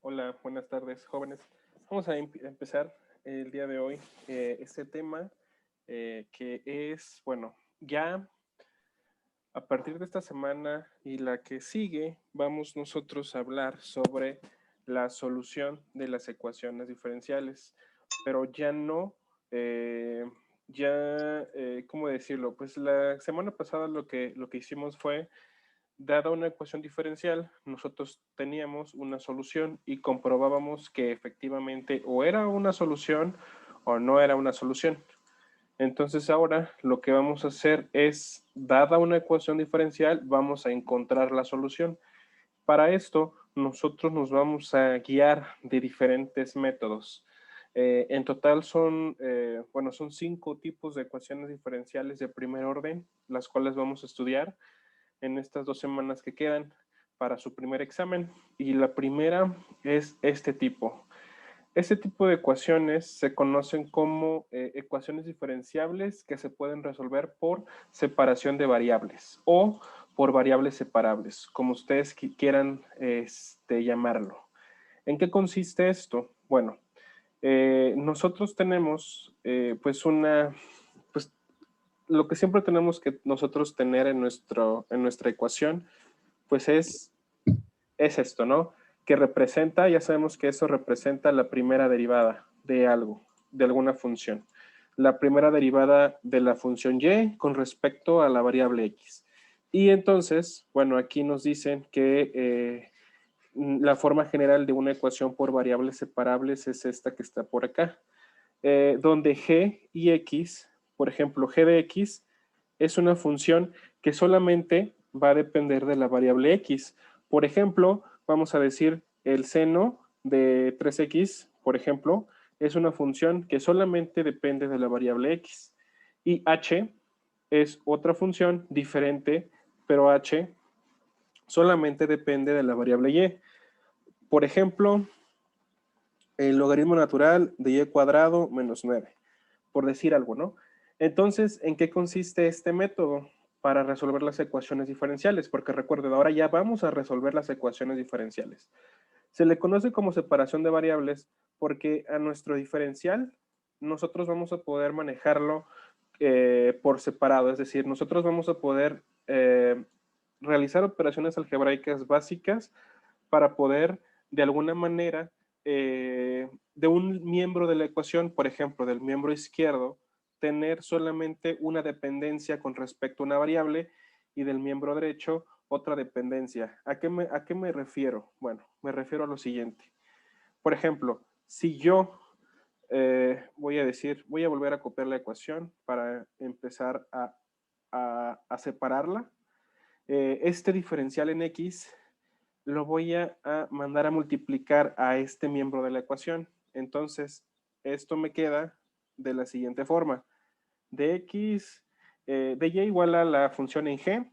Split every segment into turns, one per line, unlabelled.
Hola, buenas tardes, jóvenes. Vamos a empezar el día de hoy este tema que es, bueno, ya a partir de esta semana y la que sigue, vamos nosotros a hablar sobre la solución de las ecuaciones diferenciales, pero ya no, ¿cómo decirlo? Pues la semana pasada lo que hicimos fue dada una ecuación diferencial, nosotros teníamos una solución y comprobábamos que efectivamente o era una solución o no era una solución. Entonces ahora lo que vamos a hacer es, dada una ecuación diferencial, vamos a encontrar la solución. Para esto, nosotros nos vamos a guiar de diferentes métodos. En total son 5 tipos de ecuaciones diferenciales de primer orden, las cuales vamos a estudiar en estas 2 semanas que quedan para su primer examen. Y la primera es este tipo. Este tipo de ecuaciones se conocen como ecuaciones diferenciables que se pueden resolver por separación de variables o por variables separables, como ustedes quieran llamarlo. ¿En qué consiste esto? Bueno, nosotros tenemos pues lo que siempre tenemos que nosotros tener en nuestra ecuación, pues es esto, ¿no? Que representa, ya sabemos que eso representa la primera derivada de algo, de alguna función. La primera derivada de la función y con respecto a la variable x. Y entonces, bueno, aquí nos dicen que la forma general de una ecuación por variables separables es esta que está por acá, donde g y x, por ejemplo, g de x es una función que solamente va a depender de la variable x. Por ejemplo, vamos a decir el seno de 3x, por ejemplo, es una función que solamente depende de la variable x. Y h es otra función diferente, pero h solamente depende de la variable y. Por ejemplo, el logaritmo natural de y cuadrado menos 9, por decir algo, ¿no? Entonces, ¿en qué consiste este método para resolver las ecuaciones diferenciales? Porque recuerden, ahora ya vamos a resolver las ecuaciones diferenciales. Se le conoce como separación de variables porque a nuestro diferencial nosotros vamos a poder manejarlo por separado, es decir, nosotros vamos a poder realizar operaciones algebraicas básicas para poder, de alguna manera, de un miembro de la ecuación, por ejemplo, del miembro izquierdo, tener solamente una dependencia con respecto a una variable y del miembro derecho otra dependencia. ¿A qué me refiero? Bueno, me refiero a lo siguiente. Por ejemplo, si yo voy a volver a copiar la ecuación para empezar a separarla. Este diferencial en x lo voy a mandar a multiplicar a este miembro de la ecuación. Entonces, esto me queda de la siguiente forma. De x, de y igual a la función en g,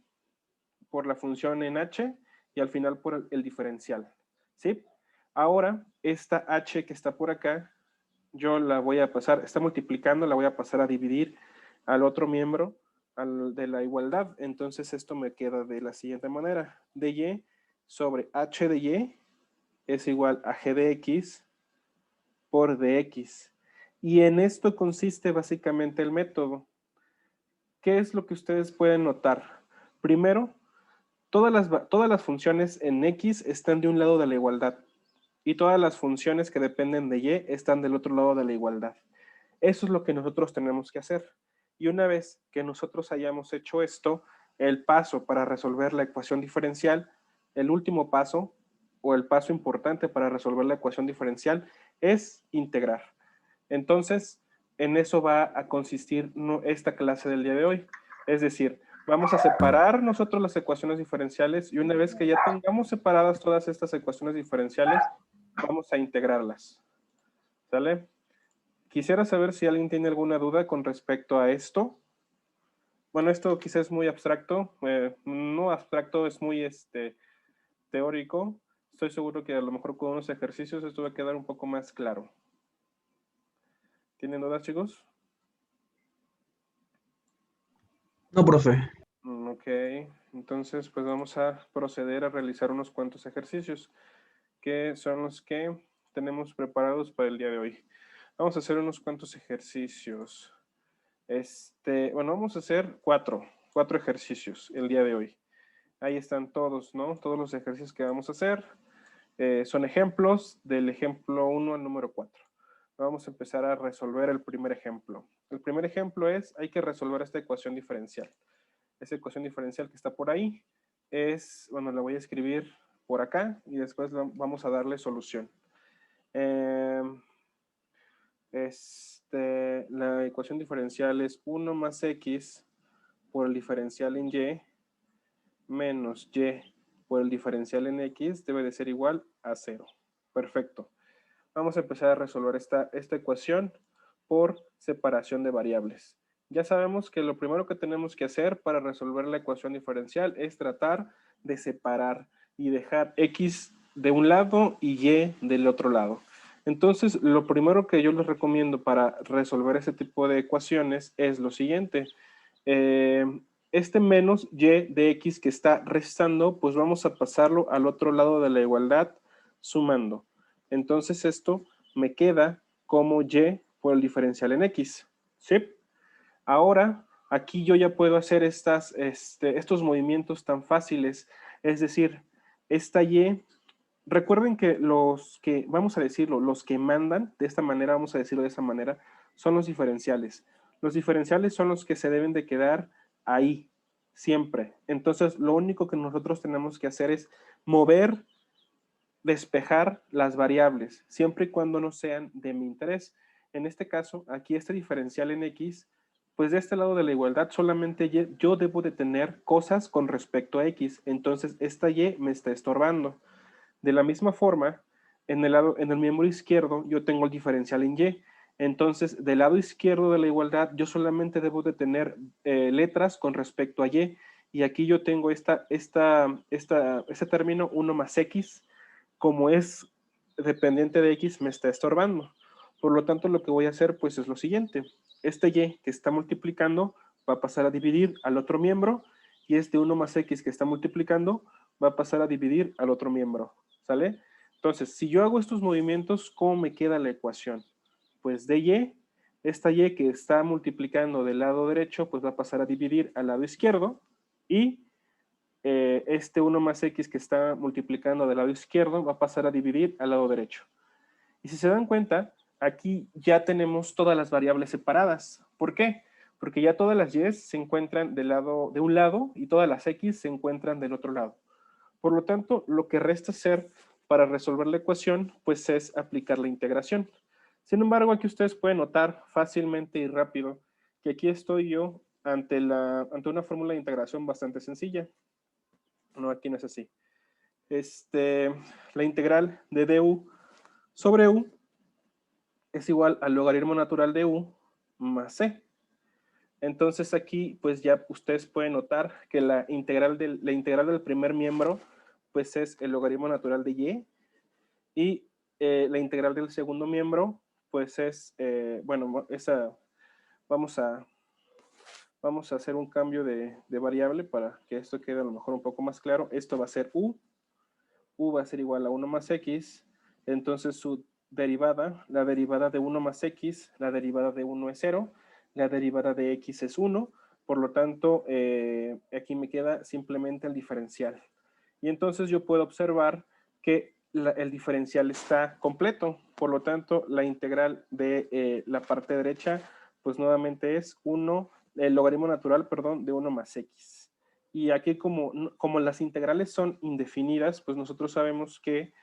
por la función en h, y al final por el diferencial. ¿Sí? Ahora, esta h que está por acá, yo la voy a pasar, está multiplicando, la voy a pasar a dividir al otro miembro de la igualdad. Entonces esto me queda de la siguiente manera. dy sobre h de y es igual a g de x por dx. Y en esto consiste básicamente el método. ¿Qué es lo que ustedes pueden notar? Primero, todas las funciones en x están de un lado de la igualdad y todas las funciones que dependen de y están del otro lado de la igualdad. Eso es lo que nosotros tenemos que hacer. Y una vez que nosotros hayamos hecho esto, el paso para resolver la ecuación diferencial, el último paso o el paso importante para resolver la ecuación diferencial es integrar. Entonces, en eso va a consistir esta clase del día de hoy. Es decir, vamos a separar nosotros las ecuaciones diferenciales y una vez que ya tengamos separadas todas estas ecuaciones diferenciales, vamos a integrarlas. ¿Sale? Quisiera saber si alguien tiene alguna duda con respecto a esto. Bueno, esto quizás es muy abstracto, no abstracto, es muy teórico. Estoy seguro que a lo mejor con unos ejercicios esto va a quedar un poco más claro. ¿Tienen dudas, chicos?
No, profe.
Ok, entonces pues vamos a proceder a realizar unos cuantos ejercicios que son los que tenemos preparados para el día de hoy. Vamos a hacer unos cuantos ejercicios. Bueno, vamos a hacer cuatro ejercicios el día de hoy. Ahí están todos, ¿no? Todos los ejercicios que vamos a hacer. Son ejemplos del ejemplo 1 al número 4. Vamos a empezar a resolver el primer ejemplo. El primer ejemplo es, hay que resolver esta ecuación diferencial. Esa ecuación diferencial que está por ahí es, bueno, la voy a escribir por acá y después vamos a darle solución. La ecuación diferencial es 1 más x por el diferencial en y menos y por el diferencial en x debe de ser igual a 0. Perfecto. Vamos a empezar a resolver esta ecuación por separación de variables. Ya sabemos que lo primero que tenemos que hacer para resolver la ecuación diferencial es tratar de separar y dejar x de un lado y y del otro lado. Entonces, lo primero que yo les recomiendo para resolver ese tipo de ecuaciones es lo siguiente. Este menos y de x que está restando, pues vamos a pasarlo al otro lado de la igualdad sumando. Entonces esto me queda como y por el diferencial en x. ¿Sí? Ahora, aquí yo ya puedo hacer estos movimientos tan fáciles. Es decir, esta y, recuerden que los que, vamos a decirlo, los que mandan, de esta manera, vamos a decirlo de esta manera, son los diferenciales. Los diferenciales son los que se deben de quedar ahí, siempre. Entonces, lo único que nosotros tenemos que hacer es mover, despejar las variables, siempre y cuando no sean de mi interés. En este caso, aquí este diferencial en x, pues de este lado de la igualdad solamente yo debo de tener cosas con respecto a x, entonces esta y me está estorbando. De la misma forma, en el miembro izquierdo yo tengo el diferencial en y, entonces del lado izquierdo de la igualdad yo solamente debo de tener letras con respecto a y aquí yo tengo este término 1 más x, como es dependiente de x, me está estorbando. Por lo tanto, lo que voy a hacer pues es lo siguiente. Este y que está multiplicando va a pasar a dividir al otro miembro y este 1 más x que está multiplicando va a pasar a dividir al otro miembro. ¿Sale? Entonces, si yo hago estos movimientos, ¿cómo me queda la ecuación? Pues de y, esta y que está multiplicando del lado derecho, pues va a pasar a dividir al lado izquierdo y este 1 más x que está multiplicando del lado izquierdo va a pasar a dividir al lado derecho. Y si se dan cuenta, aquí ya tenemos todas las variables separadas. ¿Por qué? Porque ya todas las y se encuentran de un lado y todas las x se encuentran del otro lado. Por lo tanto, lo que resta hacer para resolver la ecuación, pues es aplicar la integración. Sin embargo, aquí ustedes pueden notar fácilmente y rápido que aquí estoy yo ante una fórmula de integración bastante sencilla. No, aquí no es así. La integral de du sobre u es igual al logaritmo natural de u más c. Entonces aquí pues ya ustedes pueden notar que la integral del primer miembro pues es el logaritmo natural de y la integral del segundo miembro pues es, bueno, vamos a, vamos a hacer un cambio de variable para que esto quede a lo mejor un poco más claro. Esto va a ser u va a ser igual a 1 más x, entonces su derivada, la derivada de 1 más x, la derivada de 1 es 0, la derivada de x es 1, por lo tanto, aquí me queda simplemente el diferencial. Y entonces yo puedo observar que el diferencial está completo, por lo tanto, la integral de la parte derecha, pues nuevamente es 1, el logaritmo natural, perdón, de 1 más x. Y aquí como las integrales son indefinidas, pues nosotros sabemos que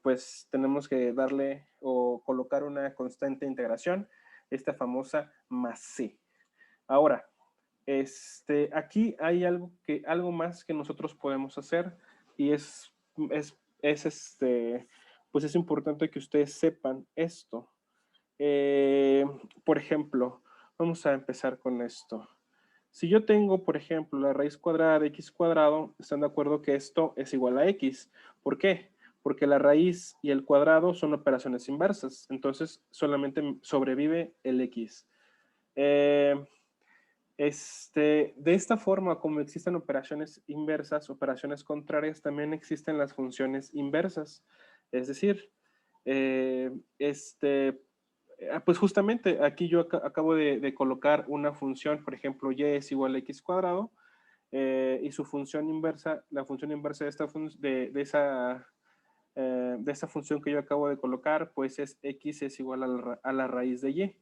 pues tenemos que darle o colocar una constante de integración, esta famosa más c. Ahora, Aquí hay algo más que nosotros podemos hacer y pues es importante que ustedes sepan esto. Por ejemplo, vamos a empezar con esto. Si yo tengo, por ejemplo, la raíz cuadrada de x cuadrado, ¿están de acuerdo que esto es igual a x? ¿Por qué? Porque la raíz y el cuadrado son operaciones inversas, entonces solamente sobrevive el x. De esta forma, como existen operaciones inversas, operaciones contrarias, también existen las funciones inversas. Es decir, pues justamente aquí yo acabo de colocar una función, por ejemplo, y es igual a x cuadrado, y su función inversa, la función inversa de esta función que yo acabo de colocar, pues es x es igual a la raíz de y.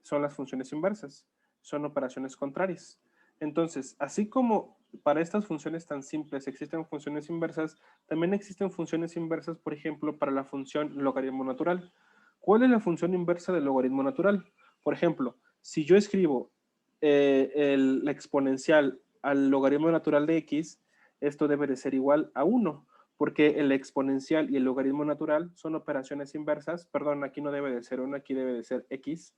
Son las funciones inversas, son operaciones contrarias. Entonces, así como para estas funciones tan simples existen funciones inversas, también existen funciones inversas, por ejemplo, para la función logaritmo natural. ¿Cuál es la función inversa del logaritmo natural? Por ejemplo, si yo escribo la exponencial al logaritmo natural de x, esto debe de ser igual a 1, porque el exponencial y el logaritmo natural son operaciones inversas. Perdón, aquí no debe de ser 1, aquí debe de ser x.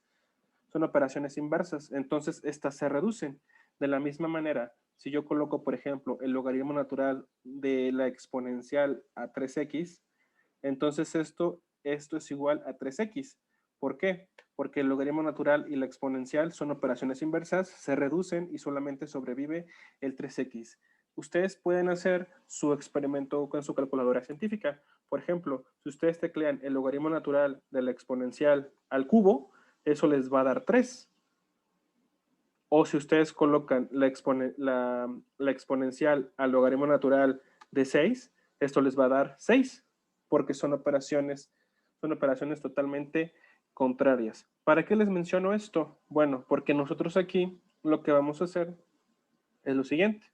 Son operaciones inversas, entonces estas se reducen. De la misma manera, si yo coloco, por ejemplo, el logaritmo natural de la exponencial a 3x, entonces esto es igual a 3x. ¿Por qué? Porque el logaritmo natural y la exponencial son operaciones inversas, se reducen y solamente sobrevive el 3x. Ustedes pueden hacer su experimento con su calculadora científica. Por ejemplo, si ustedes teclean el logaritmo natural de la exponencial al cubo, eso les va a dar 3. O si ustedes colocan la exponencial al logaritmo natural de 6, esto les va a dar 6, porque son operaciones totalmente contrarias. ¿Para qué les menciono esto? Bueno, porque nosotros aquí lo que vamos a hacer es lo siguiente.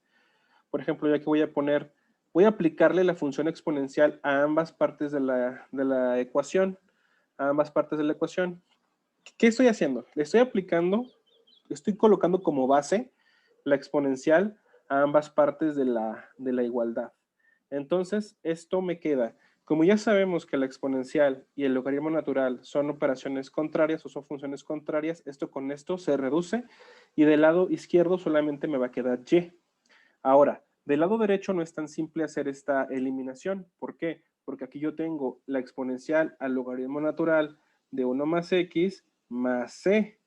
Por ejemplo, yo aquí voy a aplicarle la función exponencial a ambas partes de la ecuación. A ambas partes de la ecuación. ¿Qué estoy haciendo? Le estoy colocando como base la exponencial a ambas partes de la igualdad. Entonces, esto me queda. Como ya sabemos que la exponencial y el logaritmo natural son operaciones contrarias o son funciones contrarias, esto con esto se reduce y del lado izquierdo solamente me va a quedar y. Ahora, del lado derecho no es tan simple hacer esta eliminación. ¿Por qué? Porque aquí yo tengo la exponencial al logaritmo natural de 1 más x más c.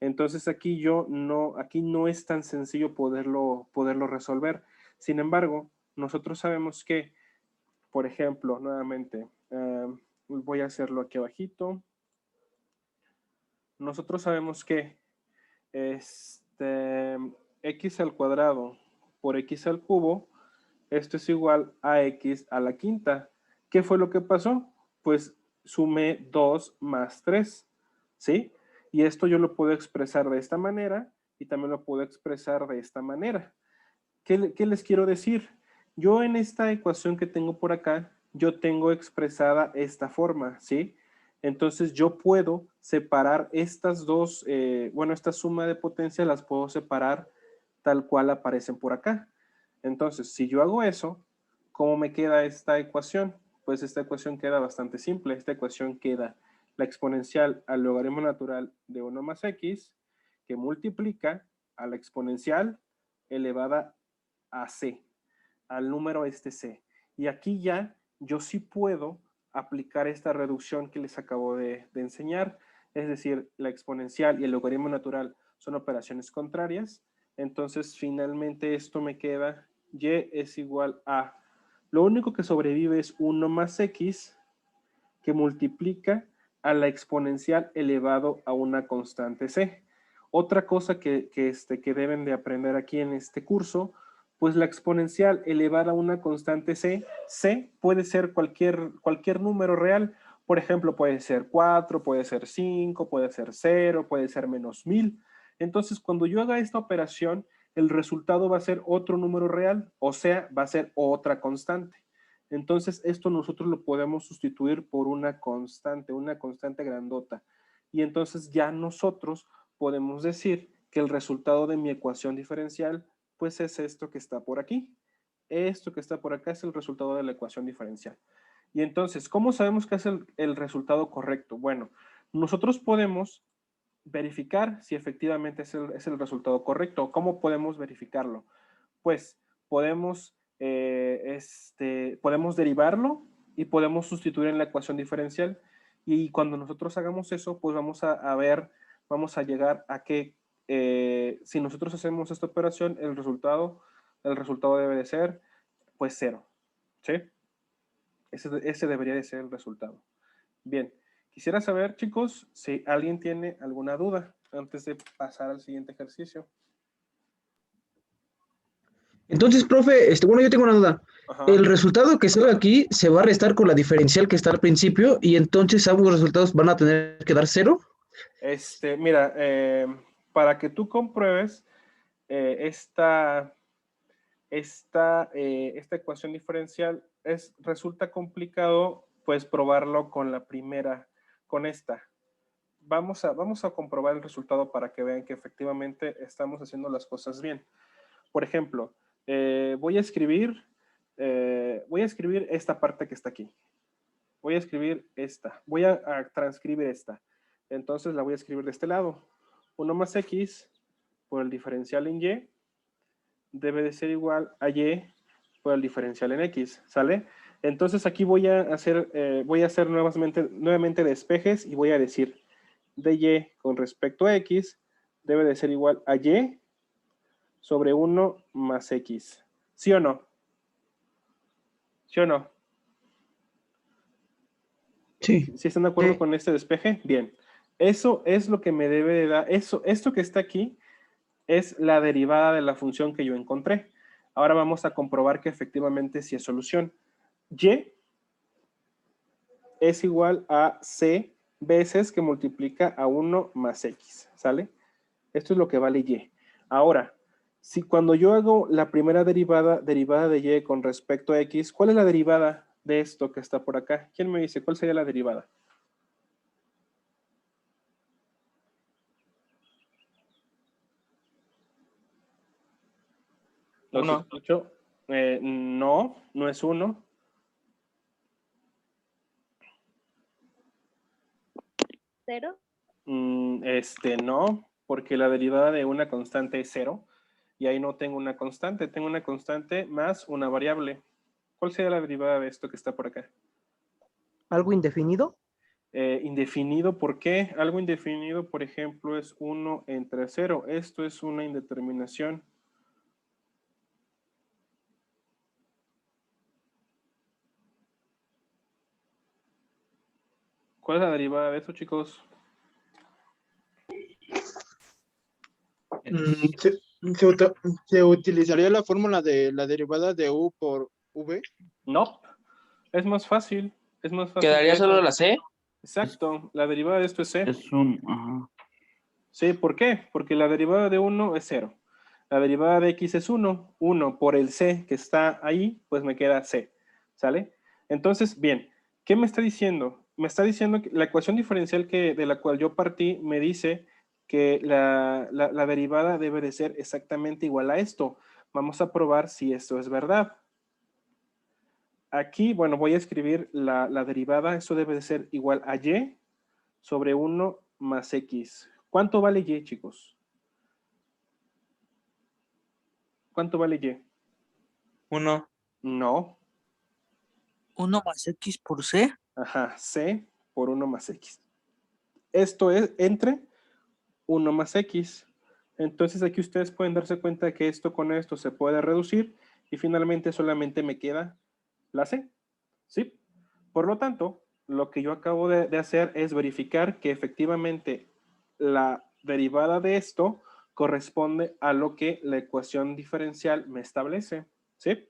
Entonces aquí no es tan sencillo poderlo resolver. Sin embargo, nosotros sabemos que, por ejemplo, nuevamente, voy a hacerlo aquí abajito. Nosotros sabemos que x al cuadrado por x al cubo, esto es igual a x a la quinta. ¿Qué fue lo que pasó? Pues sumé 2 más 3, ¿sí? Y esto yo lo puedo expresar de esta manera y también lo puedo expresar de esta manera. ¿Qué les quiero decir? Yo en esta ecuación que tengo por acá, yo tengo expresada esta forma, ¿sí? Entonces yo puedo separar estas dos, esta suma de potencias las puedo separar tal cual aparecen por acá. Entonces, si yo hago eso, ¿cómo me queda esta ecuación? Pues esta ecuación queda bastante simple. Esta ecuación queda la exponencial al logaritmo natural de 1 más x, que multiplica a la exponencial elevada a c, al número c. Y aquí ya yo sí puedo aplicar esta reducción que les acabo de enseñar, es decir, la exponencial y el logaritmo natural son operaciones contrarias, entonces finalmente esto me queda y es igual a, lo único que sobrevive es 1 más x que multiplica a la exponencial elevado a una constante c. Otra cosa que deben de aprender aquí en este curso, pues la exponencial elevada a una constante c puede ser cualquier número real. Por ejemplo, puede ser 4, puede ser 5, puede ser 0, puede ser menos 1000. Entonces, cuando yo haga esta operación, el resultado va a ser otro número real, o sea, va a ser otra constante. Entonces, esto nosotros lo podemos sustituir por una constante grandota. Y entonces ya nosotros podemos decir que el resultado de mi ecuación diferencial, pues es esto que está por aquí. Esto que está por acá es el resultado de la ecuación diferencial. Y entonces, ¿cómo sabemos que es el resultado correcto? Bueno, nosotros podemos verificar si efectivamente es el resultado correcto. ¿Cómo podemos verificarlo? Pues podemos, podemos derivarlo y podemos sustituir en la ecuación diferencial. Y cuando nosotros hagamos eso, pues vamos a ver, vamos a llegar a que si nosotros hacemos esta operación, el resultado debe de ser pues 0. ¿Sí? Ese debería de ser el resultado. Bien, quisiera saber, chicos, si alguien tiene alguna duda antes de pasar al siguiente ejercicio.
Entonces, profe, bueno, yo tengo una duda.
Ajá.
El resultado que sale aquí se va a restar con la diferencial que está al principio y entonces ambos resultados van a tener que dar 0.
Mira, para que tú compruebes esta ecuación diferencial, resulta complicado pues probarlo con la primera, con esta. Vamos a comprobar el resultado para que vean que efectivamente estamos haciendo las cosas bien. Por ejemplo, voy a escribir esta parte que está aquí. Voy a escribir esta. Voy a transcribir esta. Entonces la voy a escribir de este lado. 1 más x por el diferencial en y debe de ser igual a y por el diferencial en x. ¿Sale? Entonces aquí voy a hacer nuevamente despejes y voy a decir de y con respecto a x debe de ser igual a y sobre 1 más x. ¿Sí o no? ¿Sí o no?
Sí.
¿Sí están de acuerdo con este despeje? Bien. Eso es lo que me debe de dar. Esto que está aquí es la derivada de la función que yo encontré. Ahora vamos a comprobar que efectivamente sí es solución. Y es igual a c veces que multiplica a 1 más x. ¿Sale? Esto es lo que vale y. Ahora, si cuando yo hago la primera derivada de y con respecto a x, ¿cuál es la derivada de esto que está por acá? ¿Quién me dice cuál sería la derivada? Los
1.
escucho. No, no es 1.
0.
No, porque la derivada de una constante es 0. Y ahí no tengo una constante, tengo una constante más una variable. ¿Cuál sería la derivada de esto que está por acá?
¿Algo indefinido?
Indefinido, ¿por qué? Algo indefinido, por ejemplo, es 1 entre 0. Esto es una indeterminación. ¿Cuál es la derivada de eso, chicos?
Se utilizaría la fórmula de la derivada de u por v.
No, es más fácil. Es más fácil.
¿Quedaría
que
solo
eso.
la C?
Exacto, la derivada de esto es c.
Es un... Ajá.
Sí, ¿por qué? Porque la derivada de 1 es 0. La derivada de x es 1. 1 por el c que está ahí, pues me queda c. ¿Sale? Entonces, bien, ¿qué me está diciendo? Me está diciendo que la ecuación diferencial de la cual yo partí me dice que la derivada debe de ser exactamente igual a esto. Vamos a probar si esto es verdad. Aquí, bueno, voy a escribir la derivada. Eso debe de ser igual a y sobre 1 más x. ¿Cuánto vale y, chicos? ¿Cuánto vale y?
1.
No.
1 más x por c.
Ajá, c por 1 más x. Esto es entre 1 más x. Entonces aquí ustedes pueden darse cuenta que esto con esto se puede reducir y finalmente solamente me queda la c. ¿Sí? Por lo tanto, lo que yo acabo de hacer es verificar que efectivamente la derivada de esto corresponde a lo que la ecuación diferencial me establece. ¿Sí?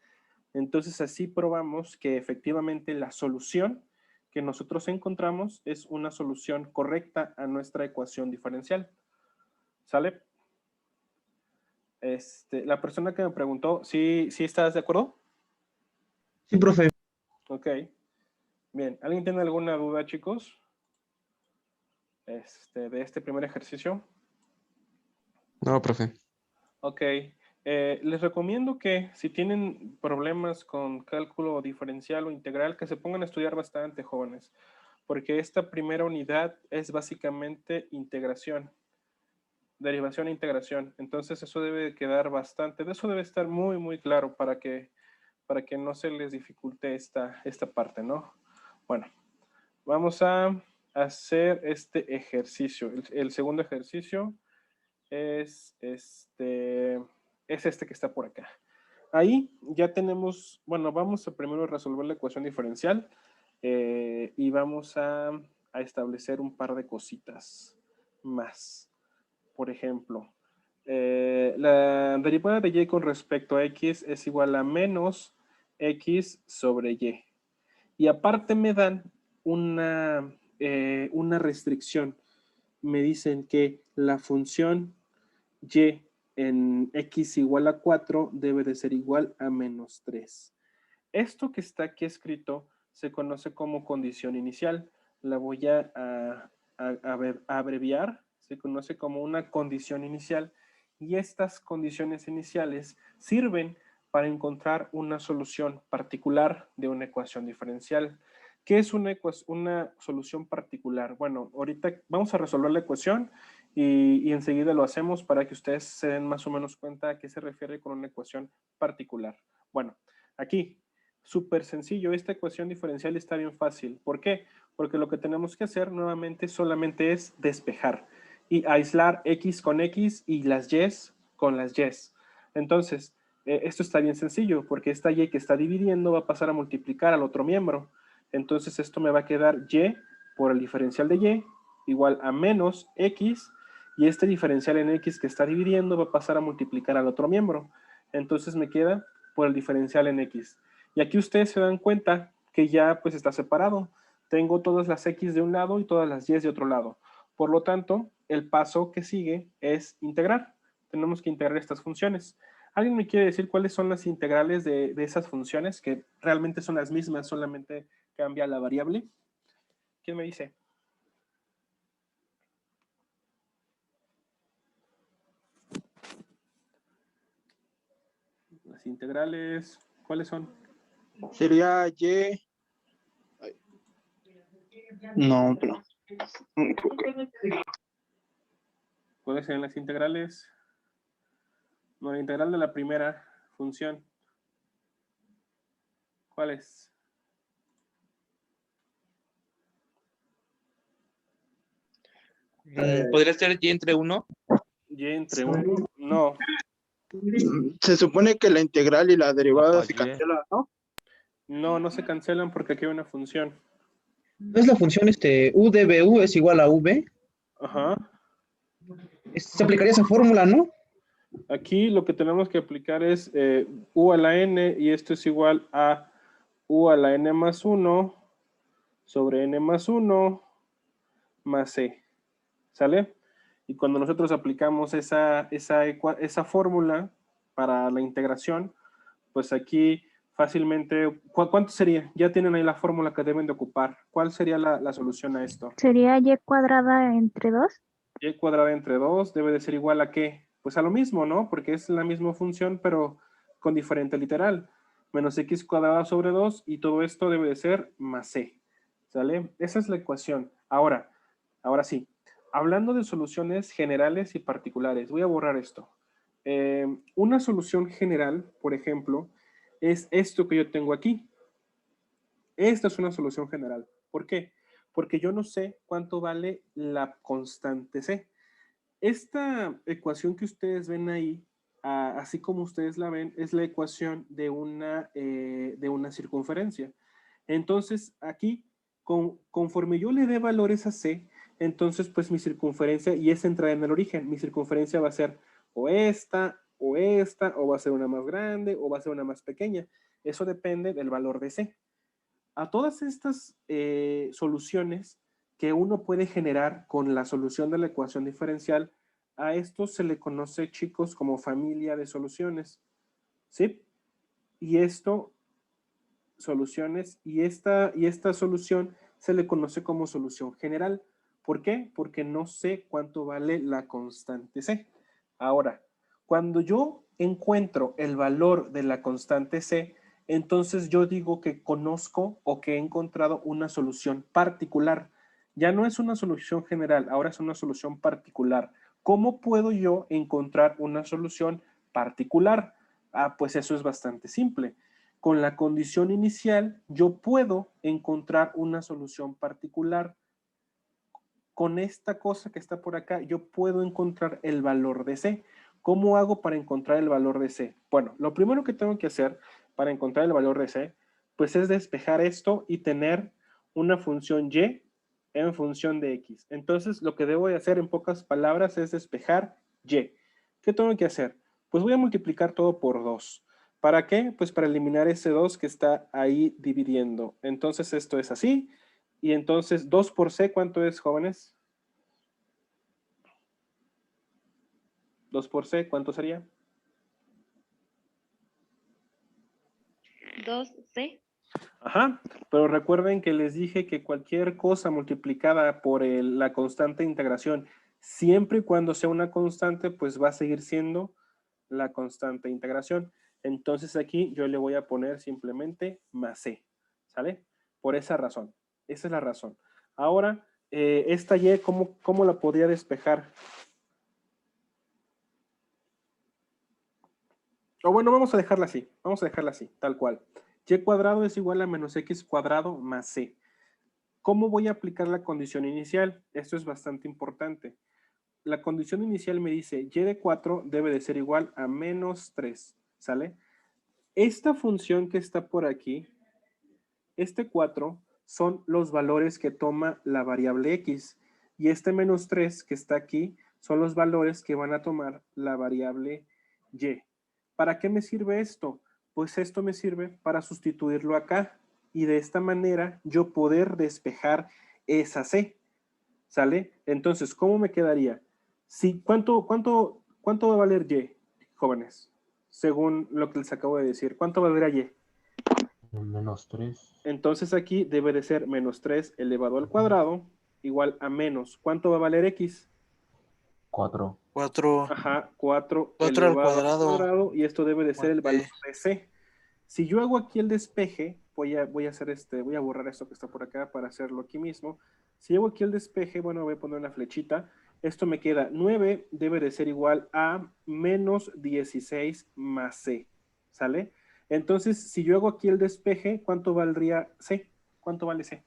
Entonces así probamos que efectivamente la solución que nosotros encontramos es una solución correcta a nuestra ecuación diferencial. ¿Sale? La persona que me preguntó, ¿sí estás de acuerdo?
Sí, profe.
Ok. Bien, ¿alguien tiene alguna duda, chicos? De este primer ejercicio.
No, profe.
Ok. Les recomiendo que si tienen problemas con cálculo diferencial o integral, que se pongan a estudiar bastante, jóvenes, porque esta primera unidad es básicamente integración, derivación e integración. Entonces eso debe quedar bastante, de eso debe estar muy, muy claro para que no se les dificulte esta parte, ¿no? Bueno, vamos a hacer este ejercicio. El segundo ejercicio es este que está por acá. Ahí ya tenemos, bueno, vamos a primero resolver la ecuación diferencial y vamos a establecer un par de cositas más. Por ejemplo, la derivada de y con respecto a x es igual a menos x sobre y. Y aparte me dan una restricción. Me dicen que la función y en x igual a 4 debe de ser igual a menos 3. Esto que está aquí escrito se conoce como condición inicial. La voy a abreviar. Se conoce como una condición inicial. Y estas condiciones iniciales sirven para encontrar una solución particular de una ecuación diferencial. ¿Qué es una solución particular? Bueno, ahorita vamos a resolver la ecuación y enseguida lo hacemos para que ustedes se den más o menos cuenta a qué se refiere con una ecuación particular. Bueno, aquí, súper sencillo, esta ecuación diferencial está bien fácil. ¿Por qué? Porque lo que tenemos que hacer nuevamente solamente es despejar y aislar x con x y las y con las y. Entonces, esto está bien sencillo porque esta y que está dividiendo va a pasar a multiplicar al otro miembro. Entonces esto me va a quedar y por el diferencial de y igual a menos x y este diferencial en x que está dividiendo va a pasar a multiplicar al otro miembro. Entonces me queda por el diferencial en x. Y aquí ustedes se dan cuenta que ya pues está separado. Tengo todas las x de un lado y todas las y de otro lado. Por lo tanto, el paso que sigue es integrar. Tenemos que integrar estas funciones. ¿Alguien me quiere decir cuáles son las integrales de esas funciones que realmente son las mismas, solamente cambia la variable? ¿Quién me dice? Las integrales, ¿cuáles son?
Sería Y. Ay. No, pero.
¿Cuáles serían las integrales? No, la integral de la primera función. ¿Cuál es?
¿Podría ser y entre 1?
Y entre 1. No,
Se supone que la integral y la derivada se
Oye.
cancelan, ¿no?
no se cancelan porque aquí hay una función.
¿No es la función u de bu es igual a v?
Ajá.
Se aplicaría esa fórmula, ¿no?
Aquí lo que tenemos que aplicar es u a la n y esto es igual a u a la n más 1 sobre n más 1 más c. ¿Sale? Y cuando nosotros aplicamos esa fórmula para la integración, pues aquí fácilmente, ¿cuánto sería? Ya tienen ahí la fórmula que deben de ocupar. ¿Cuál sería la solución a esto?
¿Sería y cuadrada entre 2?
Y cuadrada entre 2 debe de ser igual a ¿qué? Pues a lo mismo, ¿no? Porque es la misma función, pero con diferente literal. Menos x cuadrada sobre 2 y todo esto debe de ser más c. ¿Sale? Esa es la ecuación. Ahora sí. Hablando de soluciones generales y particulares, voy a borrar esto. Una solución general, por ejemplo, es esto que yo tengo aquí. Esta es una solución general. ¿Por qué? Porque yo no sé cuánto vale la constante C. Esta ecuación que ustedes ven ahí, así como ustedes la ven, es la ecuación de una circunferencia. Entonces, aquí, conforme yo le dé valores a C, entonces, pues mi circunferencia, y es centrada en el origen, mi circunferencia va a ser o esta, o va a ser una más grande, o va a ser una más pequeña. Eso depende del valor de C. A todas estas soluciones que uno puede generar con la solución de la ecuación diferencial, a esto se le conoce, chicos, como familia de soluciones. ¿Sí? Y esto, soluciones, y esta solución se le conoce como solución general. ¿Por qué? Porque no sé cuánto vale la constante C. Ahora, cuando yo encuentro el valor de la constante C, entonces yo digo que conozco o que he encontrado una solución particular. Ya no es una solución general, ahora es una solución particular. ¿Cómo puedo yo encontrar una solución particular? Ah, pues eso es bastante simple. Con la condición inicial, yo puedo encontrar una solución particular. Con esta cosa que está por acá, yo puedo encontrar el valor de C. ¿Cómo hago para encontrar el valor de C? Bueno, lo primero que tengo que hacer para encontrar el valor de C, pues es despejar esto y tener una función y en función de x. Entonces, lo que debo de hacer en pocas palabras es despejar y. ¿Qué tengo que hacer? Pues voy a multiplicar todo por 2. ¿Para qué? Pues para eliminar ese 2 que está ahí dividiendo. Entonces, esto es así. Y entonces, 2 por C, ¿cuánto es, jóvenes? 2 por C, ¿cuánto sería?
2C.
Ajá, pero recuerden que les dije que cualquier cosa multiplicada por la constante de integración, siempre y cuando sea una constante, pues va a seguir siendo la constante de integración. Entonces aquí yo le voy a poner simplemente más C, ¿sale? Por esa razón, esa es la razón. Ahora, esta Y, ¿cómo la podría despejar? O bueno, vamos a dejarla así, tal cual. Y cuadrado es igual a menos x cuadrado más c. ¿Cómo voy a aplicar la condición inicial? Esto es bastante importante. La condición inicial me dice y de 4 debe de ser igual a menos 3, ¿sale? Esta función que está por aquí, este 4 son los valores que toma la variable x y este menos 3 que está aquí son los valores que van a tomar la variable y. ¿Para qué me sirve esto? Pues esto me sirve para sustituirlo acá y de esta manera yo poder despejar esa c, ¿sale? Entonces, ¿cómo me quedaría? Si, ¿cuánto va a valer y, jóvenes? Según lo que les acabo de decir, ¿cuánto valdrá y?
Menos 3.
Entonces aquí debe de ser menos 3 elevado al cuadrado igual a menos. ¿Cuánto va a valer x?
4.
4.
Ajá, 4
4 al
elevado al
cuadrado.
cuadrado y esto debe de ser el valor
Ok.
de c. Si yo hago aquí el despeje, voy a hacer voy a borrar esto que está por acá para hacerlo aquí mismo. Si hago aquí el despeje, bueno, voy a poner una flechita. Esto me queda 9 debe de ser igual a menos 16 más c, ¿sale? Entonces, si yo hago aquí el despeje, ¿cuánto valdría c? ¿Cuánto vale c?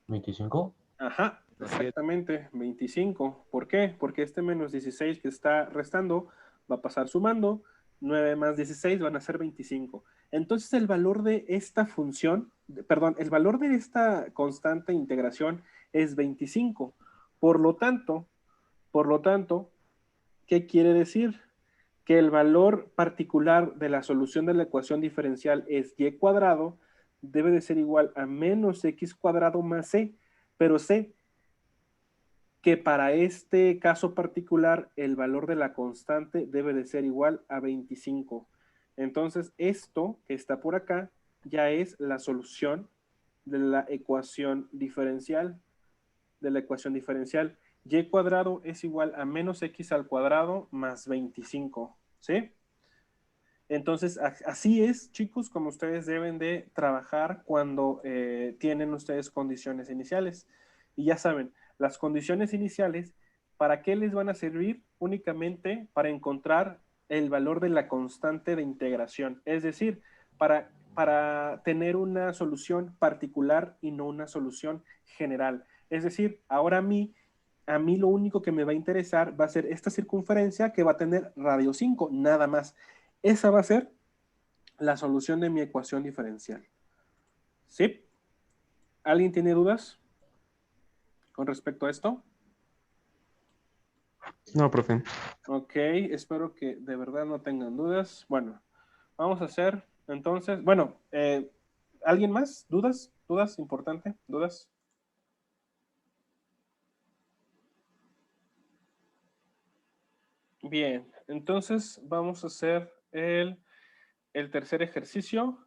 ¿25?
Ajá, exactamente, 25. ¿Por qué? Porque este menos 16 que está restando va a pasar sumando, 9 más 16 van a ser 25. Entonces el valor de esta función, perdón, el valor de esta constante de integración es 25. Por lo tanto, ¿qué quiere decir? Que el valor particular de la solución de la ecuación diferencial es y cuadrado debe de ser igual a menos x cuadrado más c, pero c que para este caso particular el valor de la constante debe de ser igual a 25. Entonces, esto que está por acá ya es la solución de la ecuación diferencial. Y cuadrado es igual a menos x al cuadrado más 25. ¿Sí? Entonces, así es, chicos, como ustedes deben de trabajar cuando tienen ustedes condiciones iniciales. Y ya saben, las condiciones iniciales, ¿para qué les van a servir? Únicamente para encontrar el valor de la constante de integración. Es decir, para tener una solución particular y no una solución general. Es decir, ahora a mí lo único que me va a interesar va a ser esta circunferencia que va a tener radio 5, nada más. Esa va a ser la solución de mi ecuación diferencial. ¿Sí? ¿Alguien tiene dudas con respecto a esto?
No, profe.
Ok, espero que de verdad no tengan dudas. Bueno, vamos a hacer entonces, bueno, ¿alguien más? ¿Dudas? ¿Dudas? Importante, ¿dudas? Bien, entonces vamos a hacer el tercer ejercicio.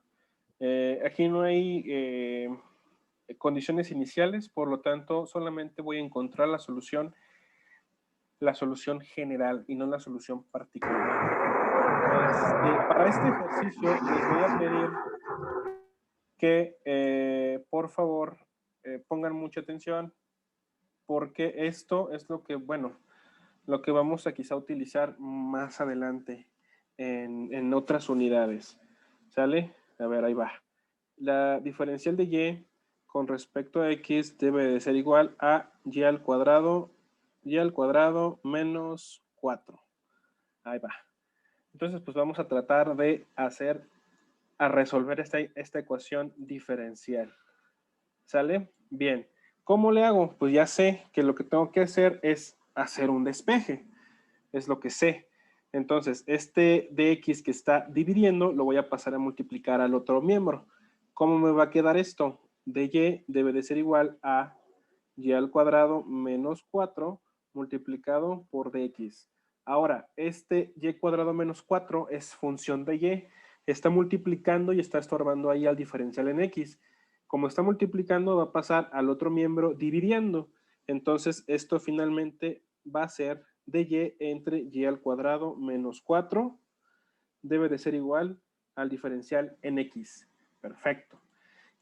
Aquí no hay condiciones iniciales, por lo tanto, solamente voy a encontrar la solución general y no la solución particular. Para este ejercicio les voy a pedir que por favor pongan mucha atención, porque esto es lo que, bueno, lo que vamos a quizá utilizar más adelante en otras unidades. ¿Sale? A ver, ahí va. La diferencial de y con respecto a x debe de ser igual a y al cuadrado menos 4. Ahí va. Entonces, pues vamos a tratar de resolver esta ecuación diferencial. ¿Sale? Bien. ¿Cómo le hago? Pues ya sé que lo que tengo que hacer es hacer un despeje. Es lo que sé. Entonces, este dx que está dividiendo lo voy a pasar a multiplicar al otro miembro. ¿Cómo me va a quedar esto? dy debe de ser igual a y al cuadrado menos 4 multiplicado por dx. Ahora, este y cuadrado menos 4 es función de y. Está multiplicando y está estorbando ahí al diferencial en x. Como está multiplicando, va a pasar al otro miembro dividiendo. Entonces, esto finalmente va a ser de y entre y al cuadrado menos 4 debe de ser igual al diferencial en x. Perfecto.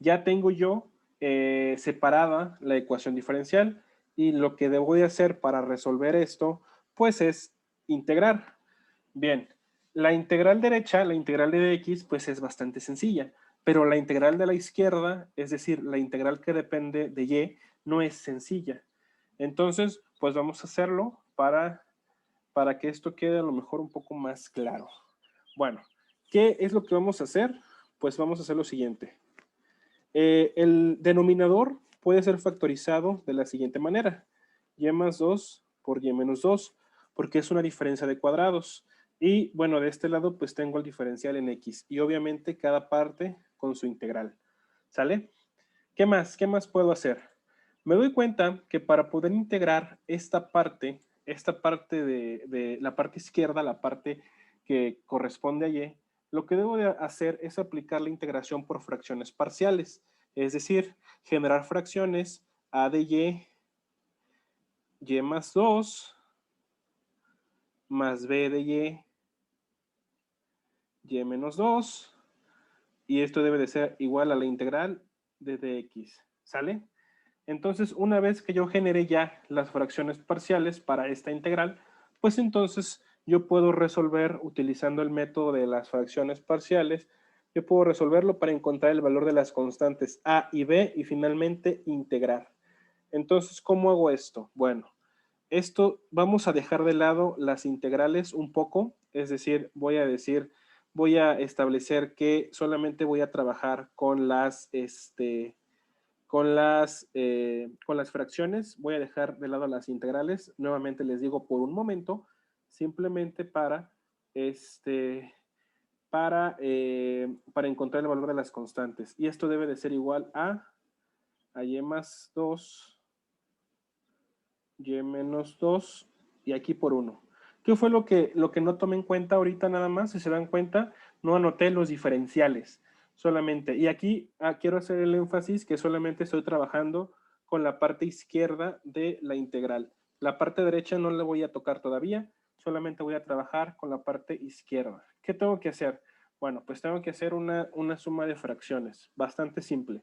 Ya tengo yo separada la ecuación diferencial y lo que debo de hacer para resolver esto, pues es integrar. Bien, la integral derecha, la integral de x, pues es bastante sencilla, pero la integral de la izquierda, es decir, la integral que depende de y, no es sencilla. Entonces, pues vamos a hacerlo para que esto quede a lo mejor un poco más claro. Bueno, ¿qué es lo que vamos a hacer? Pues vamos a hacer lo siguiente. El denominador puede ser factorizado de la siguiente manera. Y más 2 por y menos 2, porque es una diferencia de cuadrados. Y bueno, de este lado pues tengo el diferencial en x. Y obviamente cada parte con su integral. ¿Sale? ¿Qué más? ¿Qué más puedo hacer? Me doy cuenta que para poder integrar esta parte de la parte izquierda, la parte que corresponde a y, lo que debo de hacer es aplicar la integración por fracciones parciales, es decir, generar fracciones a de y más 2, más b de y menos 2, y esto debe de ser igual a la integral de dx, ¿sale? Entonces, una vez que yo genere ya las fracciones parciales para esta integral, pues entonces yo puedo resolver utilizando el método de las fracciones parciales. Yo puedo resolverlo para encontrar el valor de las constantes a y b y finalmente integrar. Entonces, ¿cómo hago esto? Bueno, esto vamos a dejar de lado las integrales un poco, es decir, voy a establecer que solamente voy a trabajar con las fracciones. Voy a dejar de lado las integrales. Nuevamente les digo por un momento, simplemente para encontrar el valor de las constantes. Y esto debe de ser igual a y más 2, y menos 2, y aquí por 1. ¿Qué fue lo que no tomé en cuenta ahorita nada más? Si se dan cuenta, no anoté los diferenciales solamente. Y aquí quiero hacer el énfasis que solamente estoy trabajando con la parte izquierda de la integral. La parte derecha no la voy a tocar todavía, solamente voy a trabajar con la parte izquierda. ¿Qué tengo que hacer? Bueno, pues tengo que hacer una suma de fracciones, bastante simple.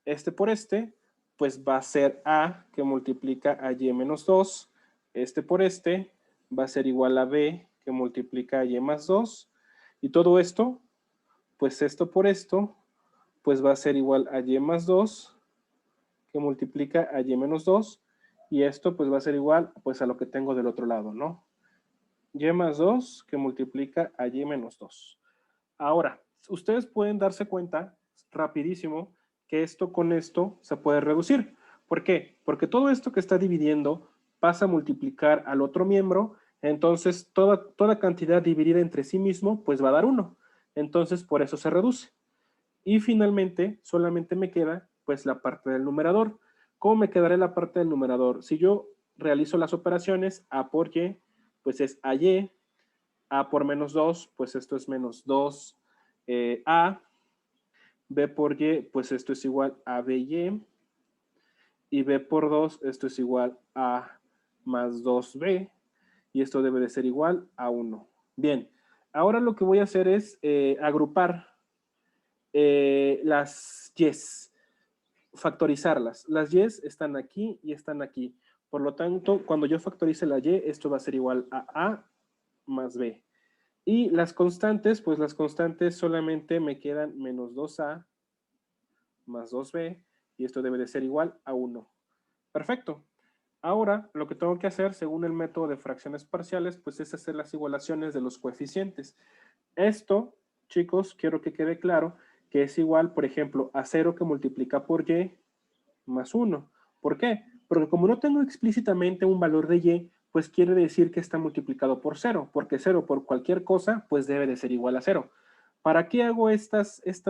Este por este, pues va a ser a que multiplica a y menos 2. Este por este va a ser igual a b que multiplica a y más 2. Y todo esto, pues esto por esto, pues va a ser igual a y más 2 que multiplica a y menos 2. Y esto pues va a ser igual pues a lo que tengo del otro lado, ¿no? Y más 2 que multiplica a y menos 2. Ahora, ustedes pueden darse cuenta rapidísimo que esto con esto se puede reducir. ¿Por qué? Porque todo esto que está dividiendo pasa a multiplicar al otro miembro, entonces toda cantidad dividida entre sí mismo pues va a dar 1. Entonces por eso se reduce. Y finalmente solamente me queda pues la parte del numerador. ¿Cómo me quedará la parte del numerador? Si yo realizo las operaciones a por y, pues es a por menos 2, pues esto es menos 2 a, B por Y, pues esto es igual a BY. Y B por 2, esto es igual a más 2B. Y esto debe de ser igual a 1. Bien, ahora lo que voy a hacer es agrupar las Y's, factorizarlas. Las Y's están aquí y están aquí. Por lo tanto, cuando yo factorice la Y, esto va a ser igual a A más B. Y las constantes, pues las constantes solamente me quedan menos 2A más 2B. Y esto debe de ser igual a 1. Perfecto. Ahora, lo que tengo que hacer, según el método de fracciones parciales, pues es hacer las igualaciones de los coeficientes. Esto, chicos, quiero que quede claro que es igual, por ejemplo, a 0 que multiplica por Y más 1. ¿Por qué? Porque como no tengo explícitamente un valor de Y, pues quiere decir que está multiplicado por 0, porque 0 por cualquier cosa, pues debe de ser igual a 0. ¿Para qué hago esta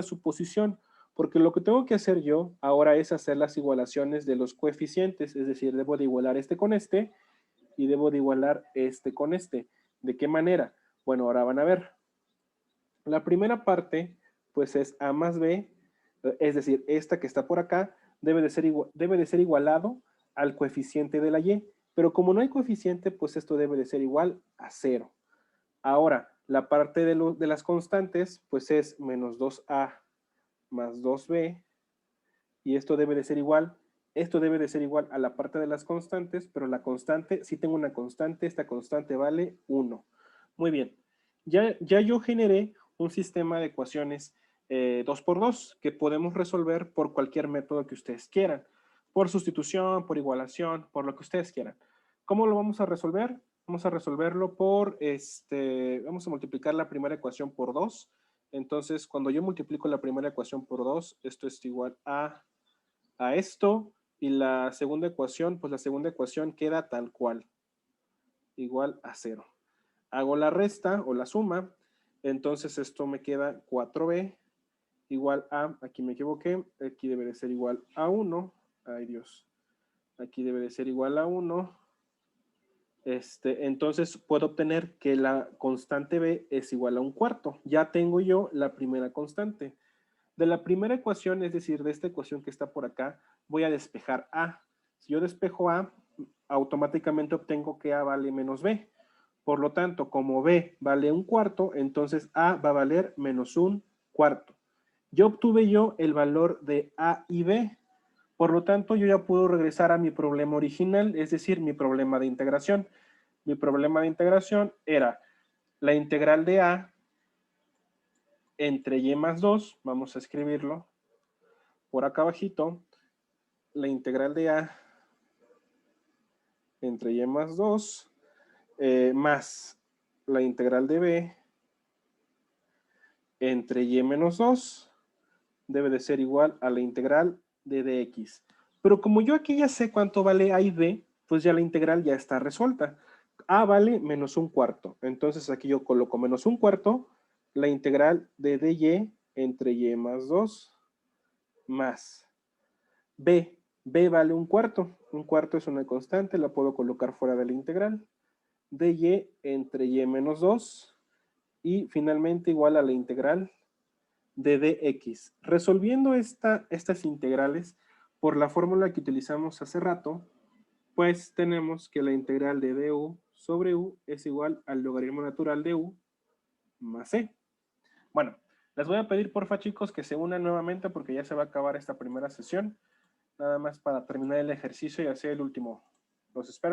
suposición? Porque lo que tengo que hacer yo ahora es hacer las igualaciones de los coeficientes, es decir, debo de igualar este con este y debo de igualar este con este. ¿De qué manera? Bueno, ahora van a ver. La primera parte, pues es A más B, es decir, esta que está por acá, debe de ser igualado al coeficiente de la Y, pero como no hay coeficiente, pues esto debe de ser igual a 0. Ahora, la parte de las constantes, pues es menos 2A más 2B, y esto debe de ser igual a la parte de las constantes, pero la constante, si tengo una constante, esta constante vale 1. Muy bien, ya yo generé un sistema de ecuaciones 2×2 que podemos resolver por cualquier método que ustedes quieran, por sustitución, por igualación, por lo que ustedes quieran. ¿Cómo lo vamos a resolver? Vamos a resolverlo por, vamos a multiplicar la primera ecuación por 2. Entonces, cuando yo multiplico la primera ecuación por 2, esto es igual a esto, y la segunda ecuación, pues la segunda ecuación queda tal cual, igual a 0. Hago la resta o la suma, entonces esto me queda 4b igual a, aquí me equivoqué, aquí debe de ser igual a 1, ay Dios, aquí debe de ser igual a 1, entonces puedo obtener que la constante b es igual a 1/4, ya tengo yo la primera constante. De la primera ecuación, es decir, de esta ecuación que está por acá, voy a despejar A. Si yo despejo A, automáticamente obtengo que A vale menos B. Por lo tanto, como B vale 1/4, entonces A va a valer menos 1/4. Ya obtuve yo el valor de A y B. Por lo tanto, yo ya puedo regresar a mi problema original, es decir, mi problema de integración. Mi problema de integración era la integral de A entre y más 2, vamos a escribirlo por acá abajito, la integral de A entre y más 2 más la integral de B entre y menos 2 debe de ser igual a la integral de dx. Pero como yo aquí ya sé cuánto vale A y B, pues ya la integral ya está resuelta. A vale menos 1/4. Entonces aquí yo coloco menos 1/4, la integral de dy entre y más 2 más B. B vale 1/4. 1/4 es una constante, la puedo colocar fuera de la integral. dy entre y menos 2 y finalmente igual a la integral de dx. Resolviendo estas integrales por la fórmula que utilizamos hace rato, pues tenemos que la integral de du sobre u es igual al logaritmo natural de u más c. Bueno, les voy a pedir porfa chicos que se unan nuevamente porque ya se va a acabar esta primera sesión. Nada más para terminar el ejercicio y hacer el último. Los espero.